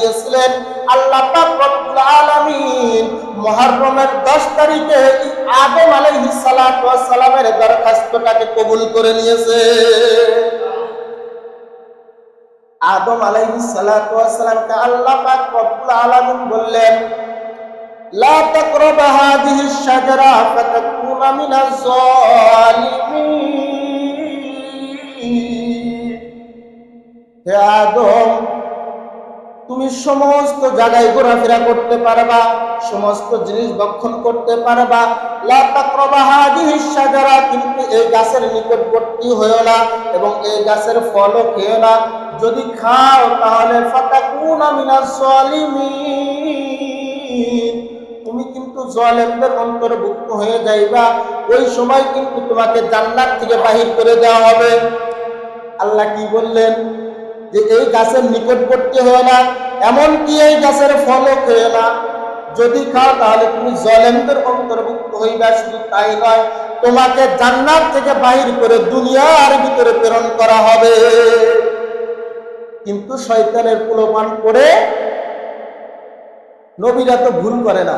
দিয়েছিলেন। আল্লাহ পাক রব্বুল আলামিন মুহররমের 10 তারিখে আদম আলাইহিস সালাতু ওয়াস সালামের দরখাস্তটাকে কবুল করে নিয়েছে। আদম আলাইহিস সালাতু ওয়াস সালামকে আল্লাহ পাক রব্বুল আলামিন বললেন, লা তাকরাবা হাযিহিশ শাজারা ফাতাকুনা মিনাজ জালিমিন। হে আদম, তুমি সমস্ত জায়গায় ঘোরাফেরা করতে পারবা, সমস্ত জিনিস ভক্ষণ করতে পারবা, লা তাকরাবা হাযিহিশ শাজারা, কিন্তু এই গাছের নিকটবর্তী হয়ো না এবং এই গাছের ফলও খেও না। যদি খাও তাহলে ফাতাকুনা মিনাজ জালিমিন, তুমি কিন্তু জালেমদের অন্তর্ভুক্ত হয়ে যাইবা। ওই সময় কিন্তু তোমাকে জান্নাত থেকে বাহির করে দেওয়া হবে। আল্লাহ কি বললেন? যে এই গাছের নিকটবর্তী হয়ে না, এমনকি এই গাছের ফলও খেয়ে না। যদি খাও তাহলে তুমি জালেমদের অন্তর্ভুক্ত হইবা। শুধু তাই নয়, তোমাকে জান্নাত থেকে বাহির করে দুনিয়ার ভিতরে প্রেরণ করা হবে। কিন্তু শয়তানের প্রলোভন করে, নবীরা তো ভুল করে না,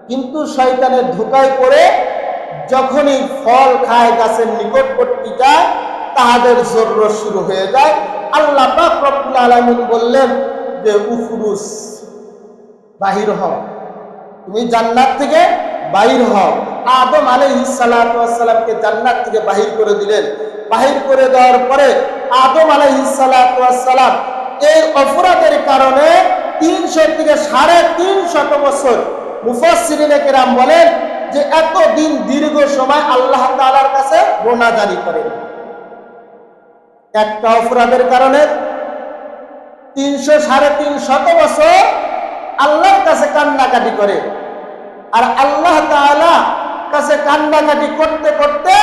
কিন্তু শয়তানের ধোঁকায় পড়ে যখনই ফল খায়, গাছের নিকটবর্তী যায়, তাহাদের জরুরত শুরু হয়ে যায়। আল্লাহ পাক রব্বুল আলামিন বললেন যে উফরুস, বাহির হও, তুমি জান্নাত থেকে বাহির হও। আদম আলাইহিস সালাতু ওয়াস সালামকে জান্নাত থেকে বাহির করে দিলেন। বাহির করে দেওয়ার পরে আদম আলাইহিস সালাতু ওয়াস সালাম এই অপরাধের কারণে 300 থেকে 350 বছর, মুফাসসিরিনে কেরাম বলেন যে এতদিন দীর্ঘ সময় আল্লাহ তাআলার কাছে গোনা জারি করেন। একটা অপরাধের কারণে 300-350 বছর আল্লাহর কাছে কান্নাকাটি করে। আর আল্লাহ তাআলা কাছে কান্নাকাটি করতে করতে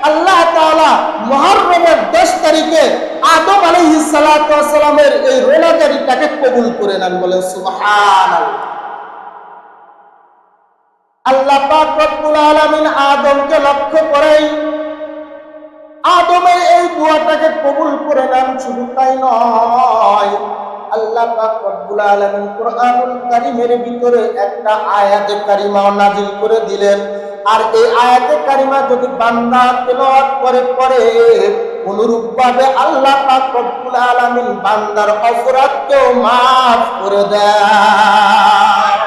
আল্লাহ তাআলা মুহররমের 10 তারিখে আদম আলাইহিস সালাতু ওয়াস সালামের এই রোনাজারিটাকে কবুল করে নেন। বলেন সুবহানাল্লাহ। আল্লাহ পাক রব্বুল আলামিন আদমকে লক্ষ্য করেই আদমের এই দোয়াটাকে কবুল করে নেন। শুধু তাই নয়, আল্লাহ পাক রব্বুল আলামিন কোরআনুল কারীমের ভিতরে একটা আয়াতে কারিমাও নাজিল করে দিলেন। আর এই আয়াতে কারিমা যদি বান্দা তেলাওয়াত করে অনুরূপভাবে আল্লাহ পাক রব্বুল আলামিন বান্দার অপরাধকেও মাফ করে দেন,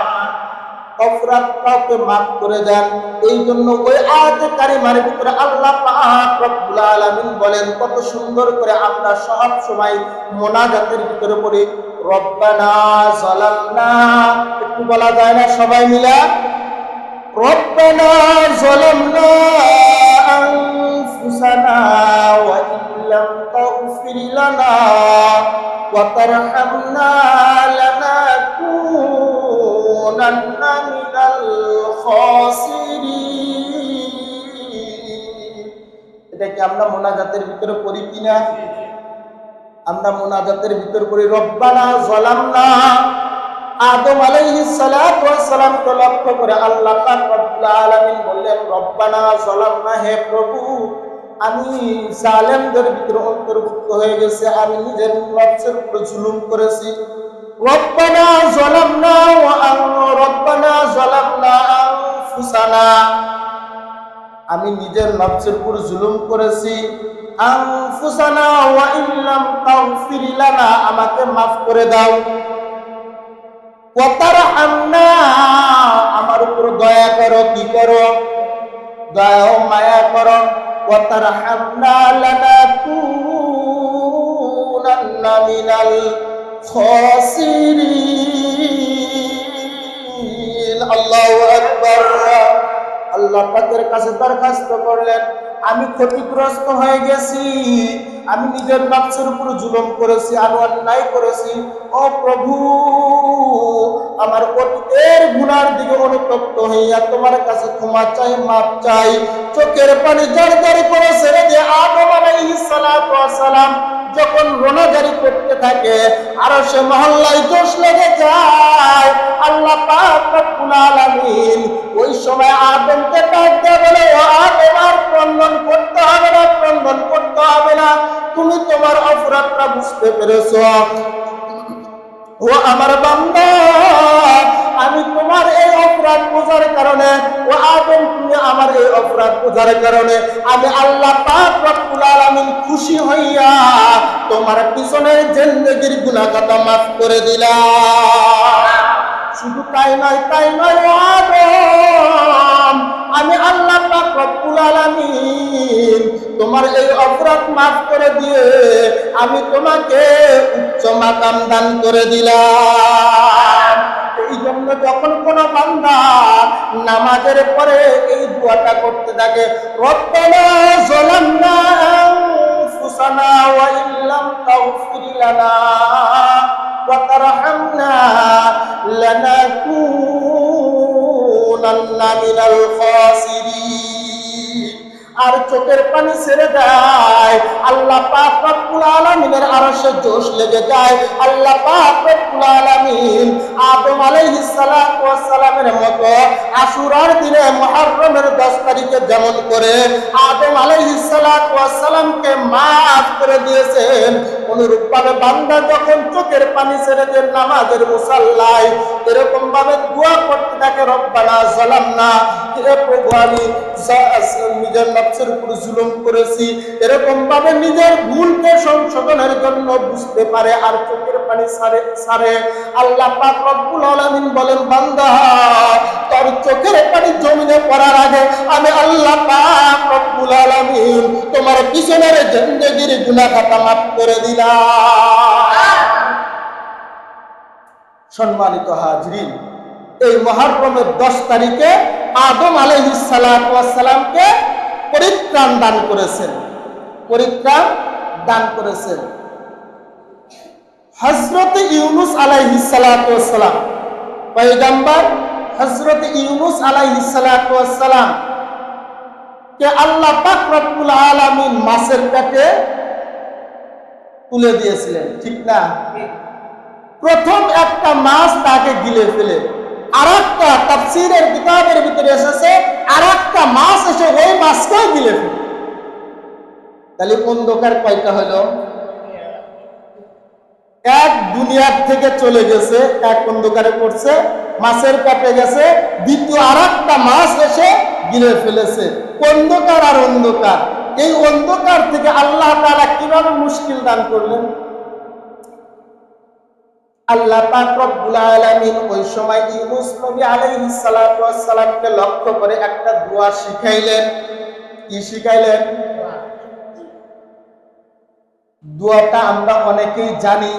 অপরাধকে মাফ করে দেন। এই জন্য ওই আয়াতে কারিমার ভিতরে আল্লাহ পাক রব্বুল আলামিন বলেন, কত সুন্দর করে আমরা সব সময় মোনাজাতের ভিতরে পড়ি, রব্বানা যালামনা, একটু বলা যায় না সবাই মিলে? রব্বানা যালামনা আনফুসানা ওয়া ইল্লাম তাগফির লানা ওয়া তারহামনা লানাকুনান্না মিনাল খাসিরিন। এটা কি আমরা মোনাজাতের ভিতরে পড়ি কিনা? আমরা মোনাজাতের ভিতরে পড়ি রব্বানা যালামনা। আদম আলাইহিস সালাতু ওয়াস সালামকে লক্ষ্য করে আল্লাহ পাক রব্বুল আলামিন বললেন, রব্বানা যালামনা, হে প্রভু, আমি জালেমদের ভিতরে অন্তর্ভুক্ত হয়ে গেছি, আমি নিজের নফসের উপর জুলুম করেছি। রব্বানা যালামনা রব্বানা যালামনা আনফুসানা, আমি নিজের নফসের উপর জুলুম করেছি। আনফুসানা ওয়া ইল্লাম তাগফির লানা, আমাকে মাফ করে দাও। ওয়া তারহামনা, আমার উপর দয়া করো, কি করো? দয়া ও মায়া করো। ওয়া তারহামনা লানাকুনান্না মিনাল খাসিরিন। আল্লাহু আকবার। আল্লাহ পাকের কাছে দরখাস্ত করলেন, আমি ক্ষতিগ্রস্ত হয়ে গেছি, আমি নিজের নফসের উপর জুলুম করেছি, আমি অন্যায় করেছি। ও প্রভু, আমার অতীতের গুনার দিকে অনুতপ্ত হইয়া তোমার কাছে ক্ষমা চাই, মাপ চাই। চোখের পানি জারি করে ছেড়ে দিয়ে আদম আলাইহিস সালাতু ওয়াস সালাম যখন রোনাজারি করতে থাকে, আরশে মহল্লায় জোশ লেগে যায়। আল্লাহ পাক রব্বুল আলামিন ওই সময় আদমকে ডাক দিয়ে বলে, ও আদম, আর ক্রন্দন করতে হবে না, ক্রন্দন করতে হবে না, তুমি তোমার অপরাধটা বুঝতে পেরেছো। ও আমার বান্দা, আমি তোমার এই অপরাধ বোঝার কারণে, ও আদম তুমি আমার এই অপরাধ বোঝার কারণে আমি আল্লাহ পাক রব্বুল আলামিন খুশি হইয়া তোমার পিছনের জিন্দেগির গুনাহ খাতা মাফ করে দিলাম। শুধু তাই নয় ও আদম, আমি আল্লাহ পাক রব্বুল আলামিন তোমার এই অপরাধ মাফ করে দিয়ে আমি তোমাকে উচ্চ মাকাম দান করে দিলাম। এই জন্য যখন কোন বান্দা নামাজের পরে এই দোয়াটা করতে থাকে, রব্বানা যালামনা আনফুসানা ওয়া ইল্লাম তাগফির লানা ওয়া তারহামনা লানাকুনান্না মিনাল খাসিরিন, আর চোখের পানি ছেড়ে দেয়, আল্লাহ পাক রব্বুল আলামিনের আরশে জোশ লেগে যায়। আল্লাহ পাক রব্বুল আলামিন আদম আলাইহিস সালাতু ওয়াস সালামের মতো আশুরার দিনে মুহররমের 10 তারিখে যেমন করে আদম আলাইহিস সালাতু ওয়াস সালামকে maaf করে দিয়েছেন, অনুরূপভাবে বান্দা যখন চোখের পানি ছেড়ে দেন নামাজের মুসাল্লায় এরকম ভাবে দোয়া করতে থাকে, রব্বানা যালামনা, হে প্রভু আমি নিজের নফসের উপর জুলুম করেছি, এরকম ভাবে নিজের ভুলকে সংশোধনের জন্য বুঝতে পারে আর চোখের পানি ছাড়ে। আল্লাহ পাক রব্বুল আলামিন বলেন, বান্দা তোর চোখের পানি জমিনে পড়ার আগে আমি আল্লাহ পাক রব্বুল আলামিন তোমার পিছনের জিন্দেগির গুনাহ খাতা মাফ করে দিলাম। সম্মানিত হাজরিন, এই মুহররমের 10 তারিখে আদম আলাইহিস সালাতু ওয়াস সালামকে পরিত্রাণ দান করেছেন। হযরত ইউনূস আলাইহিস সালাতু ওয়াস সালাম, পয়গম্বর হযরত ইউনূস আলাইহিস সালাতু ওয়াস সালাম কে আল্লাহ পাক রব্বুল আলামিন মাছের পেটে তুলে দিয়েছিলেন, ঠিক না? প্রথম একটা মাছ তাকে গিলে ফেলে, আরেকটা তাফসীরের কিতাবের ভিতরে এসেছে আরেকটা মাছ এসে ওই মাছকেও গিলে ফেলে। তাহলে অন্ধকার কয়টা হলো? এক দুনিয়ার থেকে চলে গেছে, এক অন্ধকারে পড়ছে, মাছের পেটে গেছে, দ্বিতীয় আরেকটা মাছ এসে গিলে ফেলেছে। অন্ধকার আর অন্ধকার, এই অন্ধকার থেকে আল্লাহ তাআলা কিভাবে মুশকিল দান করলেন? আল্লাহ পাক রব্বুল আলামিন ওই সময় ইউনূস নবী আলাইহিস সালাতু ওয়াস সালামকে লক্ষ্য করে একটা দোয়া শিখাইলেন। কি শিখাইলেন? দোয়াটা আমরা অনেকেই জানি,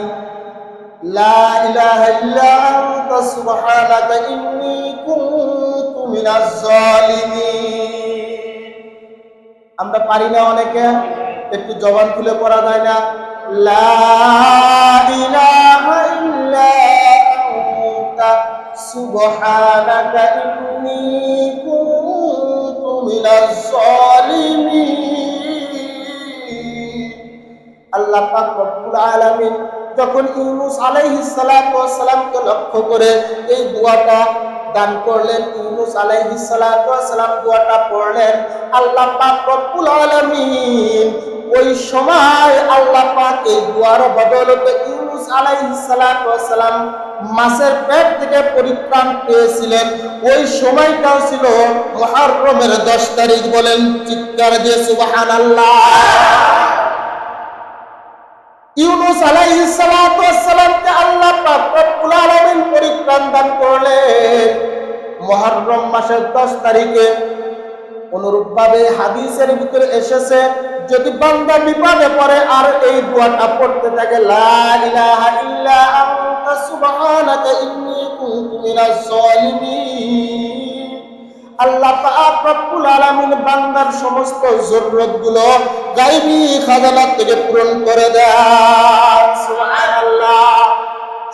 লা ইলাহা ইল্লা আনতা সুবহানাকা ইন্নী কুনতু মিনাজ জালিমিন। আমরা পারি না, অনেকে একটু জবান খুলে পড়া যায় না, লা ইলাহা ইল্লা আনতা সুবহানাকা ইন্নী কুনতু মিনাজ জালিমিন। আল্লাহ পাক রব্বুল আলামিন যখন ইউনূস আলাইহিস সালাতু ওয়াস সালামকে লক্ষ্য করে এই দোয়াটা দান করলেন, ইউনূস আলাইহিস সালাতু ওয়াস সালাম দোয়াটা পড়লেন, আল্লাহ পাক রব্বুল আলামিন ওই সময় আল্লাহ পাক এই দোয়ার বদৌলতে ইউনূস আলাইহিস সালাতু ওয়াস সালাম মাছের পেট থেকে পরিত্রাণ পেয়েছিলেন। ওই সময়টাও ছিল মুহররমের 10 তারিখ। বলেন চিৎকার দিয়ে সুবহানাল্লাহ। ইউনূস আলাইহিস সালাতু ওয়াস সালামকে আল্লাহ পাক রব্বুল আলামিন পরিত্রাণ দান করলেন মুহররম মাসের 10 তারিখে। অনুরূপভাবে হাদিসের ভিতরে এসেছে, যদি বান্দা বিপদে পড়ে আর এই দোয়াটা পড়তে থাকে, লা ইলাহা ইল্লা আনতা সুবহানাকা ইন্নী কুনতু মিনাজ জালিমিন, আল্লাহ পাক রব্বুল আলামিন বান্দার সমস্ত জরুরতগুলো গায়বী খাজানা থেকে পূরণ করে দেন। সুবহানাল্লাহ।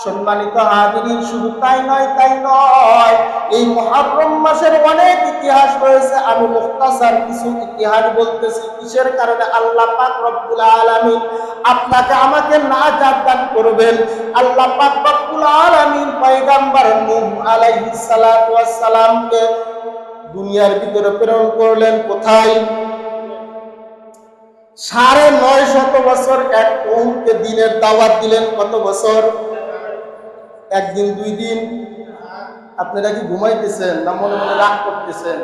সম্মানিত হাজিরিন, শুধু তাই নয়, এই মুহররম মাসের অনেক ইতিহাস রয়েছে। আমি মুখতাসার কিছু ইতিহাস বলতেছি। কিসের কারণে আল্লাহ পাক রব্বুল আলামিন আপনাকে আমাকে নাজাত দান করবেন? আল্লাহ পাক রব্বুল আলামিন পয়গম্বর নূহ আলাইহিস সালাতু ওয়াস সালামকে দুনিয়ার ভিতরে প্রেরণ করলেন। কোথায়? 950 বছর এক কওমকে দ্বীনের দাওয়াত দিলেন। কত বছর? একদিন 2 দিন? আপনারা কি ঘুমাইতেছেন না মনে মনে রাগ করতেছেন?